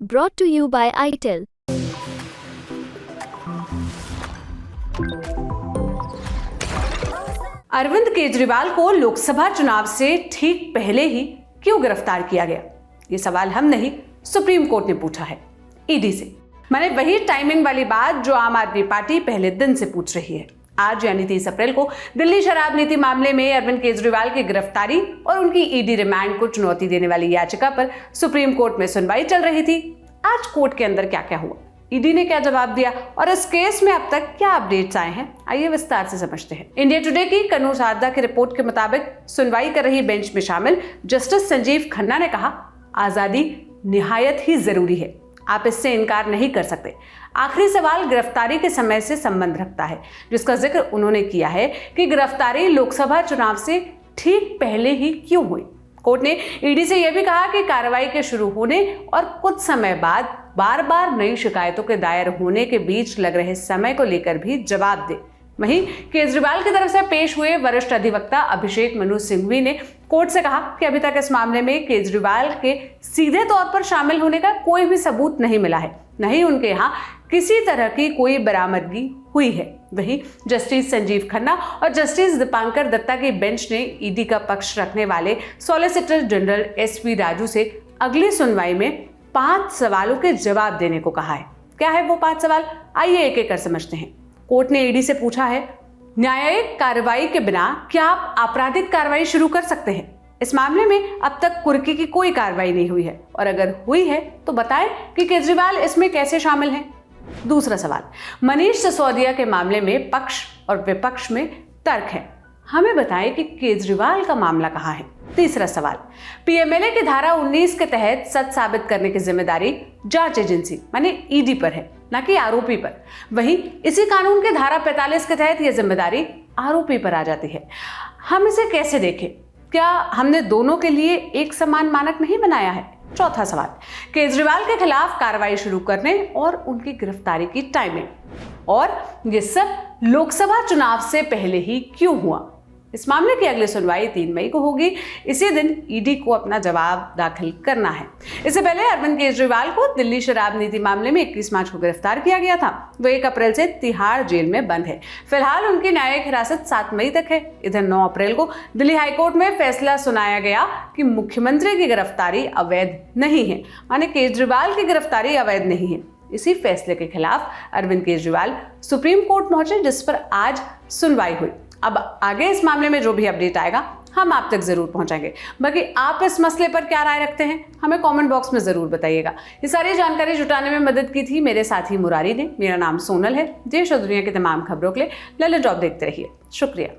brought to you by ITEL. Arvind Kejriwal को लोकसभा चुनाव से ठीक पहले ही क्यों गिरफ्तार किया गया? ये सवाल हम नहीं, सुप्रीम कोर्ट ने पूछा है ईडी से। मैंने वही टाइमिंग वाली बात जो आम आदमी पार्टी पहले दिन से पूछ रही है। आज यानी 30 अप्रैल को दिल्ली शराब नीति मामले में अरविंद केजरीवाल की गिरफ्तारी और उनकी ईडी रिमांड को चुनौती देने वाली याचिका पर सुप्रीम कोर्ट में सुनवाई चल रही थी। आज कोर्ट के अंदर क्या क्या हुआ, ईडी ने क्या जवाब दिया और इस केस में अब तक क्या अपडेट्स आए हैं, आइए विस्तार से समझते हैं। इंडिया टुडे की कन्नू सारदा की रिपोर्ट के मुताबिक सुनवाई कर रही बेंच में शामिल जस्टिस संजीव खन्ना ने कहा, आजादी निहायत ही जरूरी है, आप इससे इनकार नहीं कर सकते। आखिरी सवाल गिरफ्तारी के समय से संबंध रखता है, जिसका जिक्र उन्होंने किया है कि गिरफ्तारी लोकसभा चुनाव से ठीक पहले ही क्यों हुई। कोर्ट ने ईडी से यह भी कहा कि कार्रवाई के शुरू होने और कुछ समय बाद बार बार नई शिकायतों के दायर होने के बीच लग रहे समय को लेकर भी जवाब दे। वहीं केजरीवाल की तरफ से पेश हुए वरिष्ठ अधिवक्ता अभिषेक मनु सिंघवी ने कोर्ट से कहा कि अभी तक इस मामले में केजरीवाल के सीधे तौर पर शामिल होने का कोई भी सबूत नहीं मिला है, न ही उनके यहाँ किसी तरह की कोई बरामदगी हुई है। वहीं जस्टिस संजीव खन्ना और जस्टिस दीपांकर दत्ता की बेंच ने ईडी का पक्ष रखने वाले सॉलिसिटर जनरल एसपी राजू से अगली सुनवाई में 5 सवालों के जवाब देने को कहा है। क्या है वो 5 सवाल, आइए एक एक कर समझते हैं। कोर्ट ने ईडी से पूछा है, न्यायिक कार्रवाई के बिना क्या आप आपराधिक कार्रवाई शुरू कर सकते हैं? इस मामले में अब तक कुर्की की कोई कार्रवाई नहीं हुई है और अगर हुई है तो बताएं कि केजरीवाल इसमें कैसे शामिल हैं। दूसरा सवाल, मनीष सिसोदिया के मामले में पक्ष और विपक्ष में तर्क है, हमें बताएं कि केजरीवाल का मामला कहां है। तीसरा सवाल, पीएमएलए की धारा 19 के तहत सच साबित करने की जिम्मेदारी जांच एजेंसी माने ईडी पर है, न कि आरोपी पर। वहीं इसी कानून के धारा 45 के तहत यह जिम्मेदारी आरोपी पर आ जाती है। हम इसे कैसे देखें? क्या हमने दोनों के लिए एक समान मानक नहीं बनाया है? चौथा सवाल, केजरीवाल के खिलाफ कार्रवाई शुरू करने और उनकी गिरफ्तारी की टाइमिंग, और ये सब लोकसभा चुनाव से पहले ही क्यों हुआ? इस मामले की अगली सुनवाई 3 मई को होगी। इसी दिन ईडी को अपना जवाब दाखिल करना है। इससे पहले अरविंद केजरीवाल को दिल्ली शराब नीति मामले में 21 मार्च को गिरफ्तार किया गया था। वो 1 अप्रैल से तिहाड़ जेल में बंद है। फिलहाल उनकी न्यायिक हिरासत 7 मई तक है। इधर 9 अप्रैल को दिल्ली हाईकोर्ट में फैसला सुनाया गया कि मुख्यमंत्री की गिरफ्तारी अवैध नहीं है, माने केजरीवाल की गिरफ्तारी अवैध नहीं है। इसी फैसले के खिलाफ अरविंद केजरीवाल सुप्रीम कोर्ट पहुंचे, जिस पर आज सुनवाई हुई। अब आगे इस मामले में जो भी अपडेट आएगा हम आप तक जरूर पहुंचाएंगे। बाकी आप इस मसले पर क्या राय रखते हैं हमें कमेंट बॉक्स में जरूर बताइएगा। ये सारी जानकारी जुटाने में मदद की थी मेरे साथी मुरारी ने। मेरा नाम सोनल है। देश और दुनिया की तमाम खबरों के लिए ललन टॉप देखते रहिए। शुक्रिया।